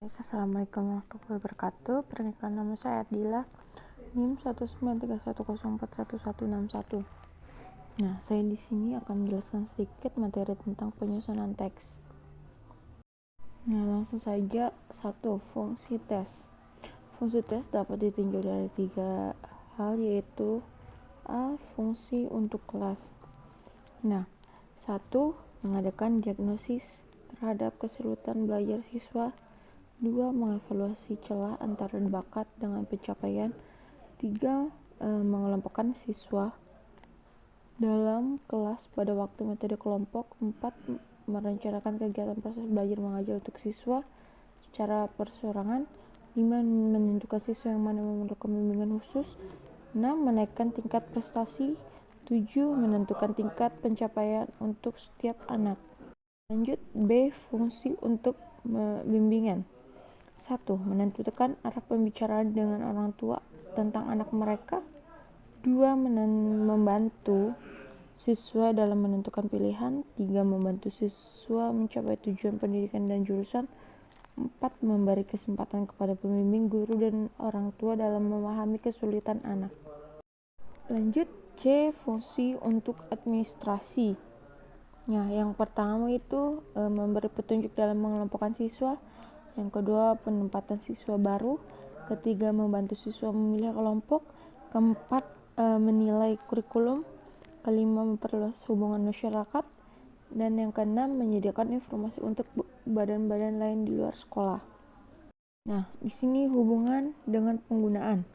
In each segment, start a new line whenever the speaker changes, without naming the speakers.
Assalamualaikum warahmatullahi wabarakatuh. Perkenalkan, nama saya Adila, NIM 19310411161. Nah, saya di sini akan menjelaskan sedikit materi tentang penyusunan teks. Nah, langsung saja. 1. Fungsi tes. Fungsi tes dapat ditinjau dari 3 hal, yaitu A. Fungsi untuk kelas. Nah, 1. Mengadakan diagnosis terhadap kesulitan belajar siswa. 2. Mengevaluasi celah antara bakat dengan pencapaian. 3. Mengelompokkan siswa dalam kelas pada waktu metode kelompok. 4. Merencanakan kegiatan proses belajar mengajar untuk siswa secara perseorangan. 5. Menentukan siswa yang mana memerlukan bimbingan khusus. 6. Menaikkan tingkat prestasi. 7. Menentukan tingkat pencapaian untuk setiap anak. Lanjut. B. Fungsi untuk bimbingan. 1. Menentukan arah pembicaraan dengan orang tua tentang anak mereka. 2. Membantu siswa dalam menentukan pilihan. 3. Membantu siswa mencapai tujuan pendidikan dan jurusan. 4. Memberi kesempatan kepada pembimbing, guru, dan orang tua dalam memahami kesulitan anak. Lanjut. C. Fungsi untuk administrasi. Nah, yang pertama itu memberi petunjuk dalam mengelompokkan siswa. Yang kedua, penempatan siswa baru. Ketiga, membantu siswa memilih kelompok. Keempat, menilai kurikulum. Kelima, memperluas hubungan masyarakat. Dan yang keenam, menyediakan informasi untuk badan-badan lain di luar sekolah. Nah, di sini hubungan dengan penggunaan.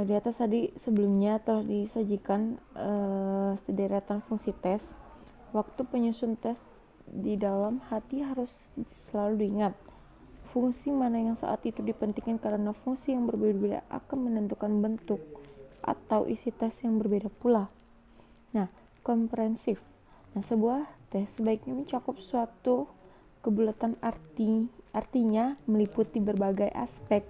Di atas tadi sebelumnya telah disajikan sederetan fungsi tes. Waktu penyusun tes di dalam hati harus selalu diingat fungsi mana yang saat itu dipentingkan, karena fungsi yang berbeda-beda akan menentukan bentuk atau isi tes yang berbeda pula. Nah, komprehensif. Nah, sebuah tes sebaiknya mencakup suatu kebulatan artinya meliputi berbagai aspek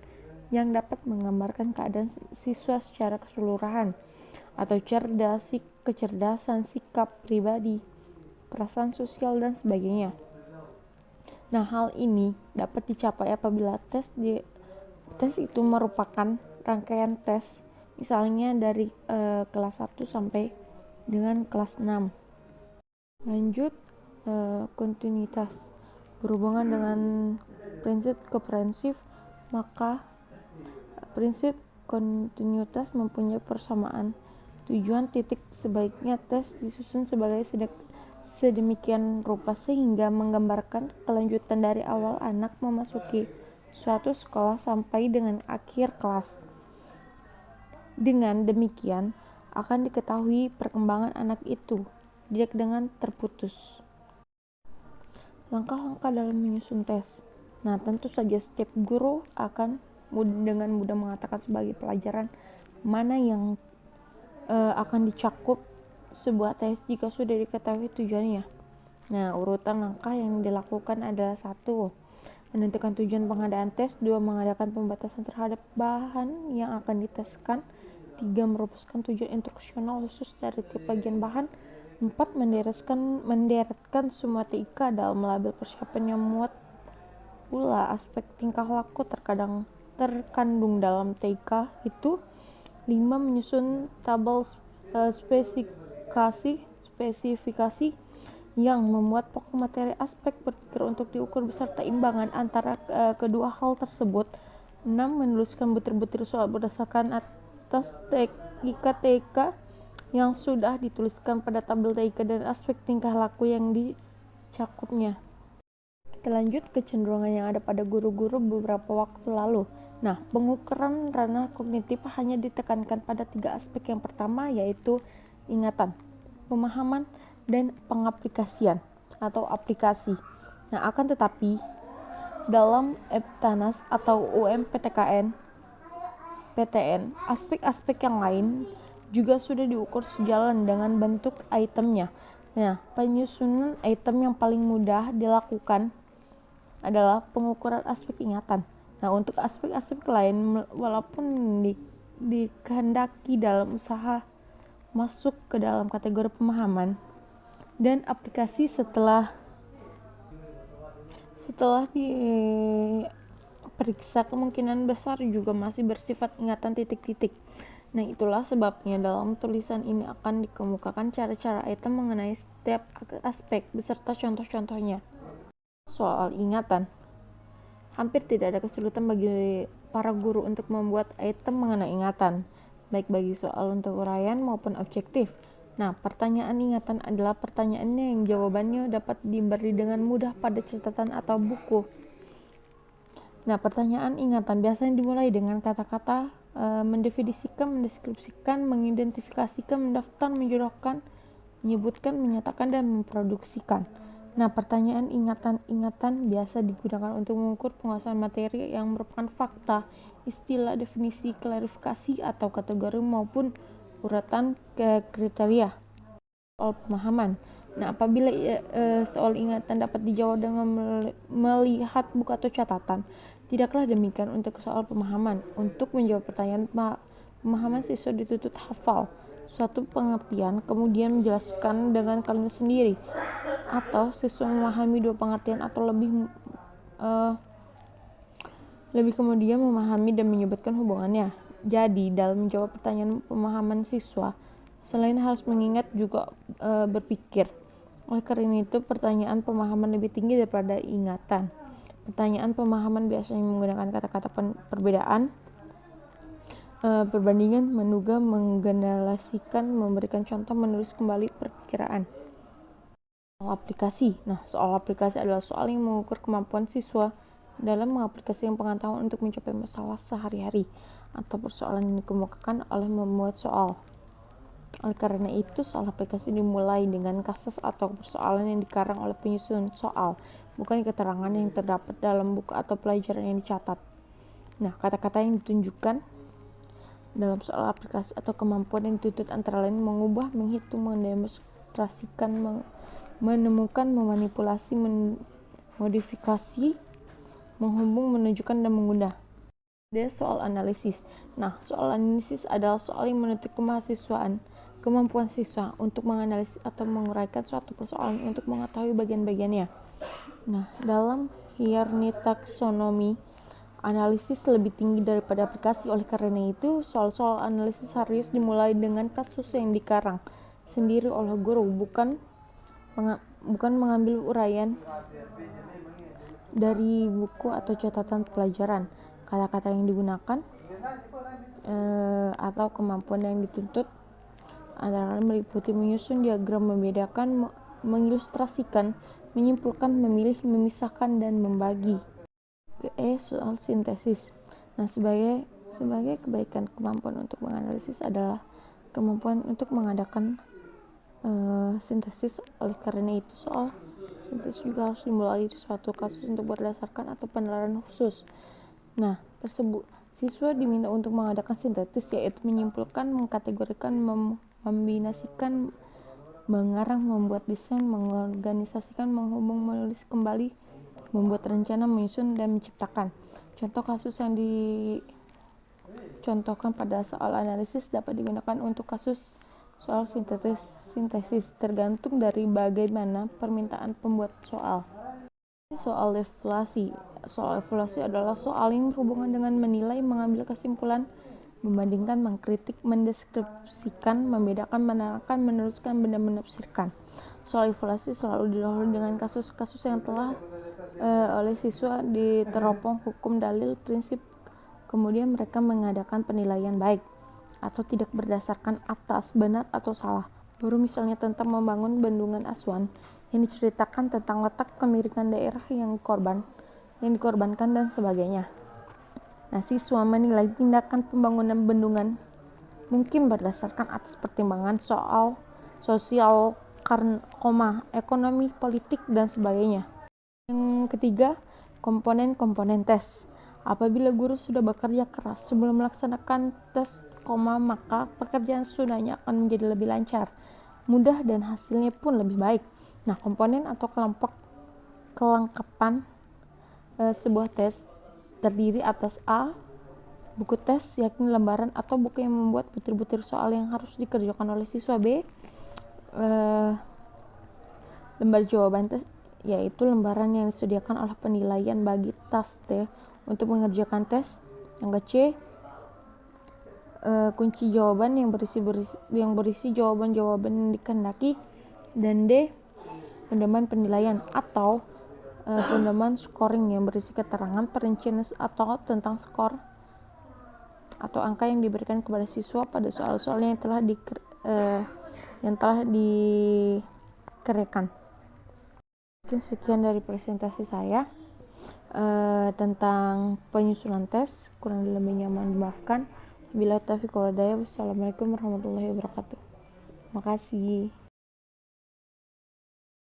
yang dapat menggambarkan keadaan siswa secara keseluruhan, atau kecerdasan, sikap pribadi, perasaan sosial, dan sebagainya. Nah, hal ini dapat dicapai apabila tes itu merupakan rangkaian tes, misalnya dari kelas 1 sampai dengan kelas 6. Lanjut, kontinuitas. Berhubungan dengan prinsip komprehensif, maka prinsip kontinuitas mempunyai persamaan tujuan. Sebaiknya tes disusun sebagai sedemikian rupa sehingga menggambarkan kelanjutan dari awal anak memasuki suatu sekolah sampai dengan akhir kelas. Dengan demikian akan diketahui perkembangan anak itu, tidak dengan terputus. Langkah-langkah dalam menyusun tes. Nah, tentu saja setiap guru akan dengan mudah mengatakan sebagai pelajaran mana yang akan dicakup sebuah tes jika sudah diketahui tujuannya. Nah, urutan langkah yang dilakukan adalah 1. Menentukan tujuan pengadaan tes. 2. Mengadakan pembatasan terhadap bahan yang akan diteskan. 3. Merumuskan tujuan instruksional khusus dari tiap bagian bahan. 4. Menderetkan semua TIK dalam label persiapan yang memuat pula aspek tingkah laku terkandung dalam TIK itu. 5. Menyusun tabel spesifikasi yang memuat pokok materi aspek berpikir untuk diukur beserta imbangan antara kedua hal tersebut. 6. Menuliskan butir-butir soal berdasarkan atas TIK yang sudah dituliskan pada tabel TIK dan aspek tingkah laku yang dicakupnya. Kita lanjut kecenderungan yang ada pada guru-guru beberapa waktu lalu. Nah, pengukuran ranah kognitif hanya ditekankan pada 3 aspek. Yang pertama yaitu ingatan, pemahaman, dan pengaplikasian atau aplikasi. Nah, akan tetapi dalam EBTANAS atau UMPTKN PTN, aspek-aspek yang lain juga sudah diukur sejalan dengan bentuk itemnya. Nah, penyusunan item yang paling mudah dilakukan adalah pengukuran aspek ingatan. Nah, untuk aspek-aspek lain, walaupun dikehendaki dalam usaha masuk ke dalam kategori pemahaman dan aplikasi setelah Setelah diperiksa, kemungkinan besar juga masih bersifat ingatan titik-titik. Nah, itulah sebabnya dalam tulisan ini akan dikemukakan cara-cara item mengenai setiap aspek beserta contoh-contohnya. Soal ingatan. Hampir tidak ada kesulitan bagi para guru untuk membuat item mengenai ingatan, baik bagi soal untuk uraian maupun objektif. Nah, pertanyaan ingatan adalah pertanyaan yang jawabannya dapat diberi dengan mudah pada catatan atau buku. Nah, pertanyaan ingatan biasanya dimulai dengan kata-kata mendefinisikan, mendeskripsikan, mengidentifikasikan, mendaftar, menjodohkan, menyebutkan, menyatakan, dan memproduksikan. Nah, pertanyaan ingatan biasa digunakan untuk mengukur penguasaan materi yang merupakan fakta, istilah, definisi, klarifikasi, atau kategori maupun urutan kriteria. Soal pemahaman. Nah, apabila soal ingatan dapat dijawab dengan melihat buku atau catatan, tidaklah demikian untuk soal pemahaman. Untuk menjawab pertanyaan pemahaman, siswa dituntut hafal suatu pengertian, kemudian menjelaskan dengan kalimat sendiri, atau siswa memahami dua pengertian atau lebih kemudian memahami dan menyebutkan hubungannya. Jadi, dalam menjawab pertanyaan pemahaman siswa, selain harus mengingat juga berpikir. Oleh karena itu, pertanyaan pemahaman lebih tinggi daripada ingatan. Pertanyaan pemahaman biasanya menggunakan kata-kata perbedaan, perbandingan, menduga, menggeneralisasikan, memberikan contoh, menulis kembali perkiraan. Soal aplikasi. Nah, soal aplikasi adalah soal yang mengukur kemampuan siswa dalam mengaplikasikan pengetahuan untuk mencapai masalah sehari-hari atau persoalan yang dikemukakan oleh membuat soal. Oleh karena itu, soal aplikasi dimulai dengan kasus atau persoalan yang dikarang oleh penyusun soal, bukan keterangan yang terdapat dalam buku atau pelajaran yang dicatat. Nah, kata-kata yang ditunjukkan dalam soal aplikasi atau kemampuan yang dituntut antara lain mengubah, menghitung, mendemonstrasikan, menemukan, memanipulasi, memodifikasi, menghubung, menunjukkan, dan mengubah. Ada soal analisis. Nah, soal analisis adalah soal yang menuntut kemampuan siswa untuk menganalisis atau menguraikan suatu persoalan untuk mengetahui bagian-bagiannya. Nah, dalam hierarki taksonomi, analisis lebih tinggi daripada aplikasi. Oleh karena itu, soal-soal analisis harus dimulai dengan kasus yang dikarang sendiri oleh guru, bukan mengambil uraian dari buku atau catatan pelajaran. Kata-kata yang digunakan atau kemampuan yang dituntut antara lain meliputi menyusun diagram, membedakan, mengilustrasikan, menyimpulkan, memilih, memisahkan, dan membagi. Soal sintesis. Nah, sebagai kebaikan, kemampuan untuk menganalisis adalah kemampuan untuk mengadakan sintesis. Oleh karena itu, soal sintesis juga harus dimulai di suatu kasus untuk berdasarkan atau penilaian khusus. Nah, siswa diminta untuk mengadakan sintesis, yaitu menyimpulkan, mengkategorikan, membinasikan, mengarang, membuat desain, mengorganisasikan, menghubung, menulis kembali, membuat rencana, menyusun, dan menciptakan. Contoh kasus yang dicontohkan pada soal analisis dapat digunakan untuk kasus soal sintesis tergantung dari bagaimana permintaan pembuat soal. Soal evaluasi. Soal evaluasi adalah soal yang berhubungan dengan menilai, mengambil kesimpulan, membandingkan, mengkritik, mendeskripsikan, membedakan, menerangkan, meneruskan, dan menafsirkan. Soal evaluasi selalu didahului dengan kasus-kasus yang telah oleh siswa diteropong hukum, dalil, prinsip, kemudian mereka mengadakan penilaian baik atau tidak berdasarkan atas benar atau salah. Baru misalnya tentang membangun bendungan Aswan yang diceritakan tentang letak kemiringan daerah yang dikorbankan dan sebagainya. Nah, siswa menilai tindakan pembangunan bendungan mungkin berdasarkan atas pertimbangan soal sosial, ekonomi, politik, dan sebagainya. Yang ketiga, komponen tes. Apabila guru sudah bekerja keras sebelum melaksanakan tes, maka pekerjaan sudahnya akan menjadi lebih lancar, mudah, dan hasilnya pun lebih baik. Nah, komponen atau kelengkapan sebuah tes terdiri atas A. Buku tes, yakni lembaran atau buku yang memuat butir-butir soal yang harus dikerjakan oleh siswa. B. Lembar jawaban tes, yaitu lembaran yang disediakan oleh penilaian bagi task T untuk mengerjakan tes. Yang C, kunci jawaban yang berisi jawaban-jawaban yang dikehendaki. Dan D, pendaman penilaian atau pendaman scoring yang berisi keterangan perincian atau tentang skor atau angka yang diberikan kepada siswa pada soal-soal yang telah dikerjakan. Mungkin sekian dari presentasi saya tentang penyusunan tes. Kurang lebihnya mohon dimaafkan. Bila taufiq wal hidayah. Wassalamualaikum warahmatullahi wabarakatuh. Terima kasih.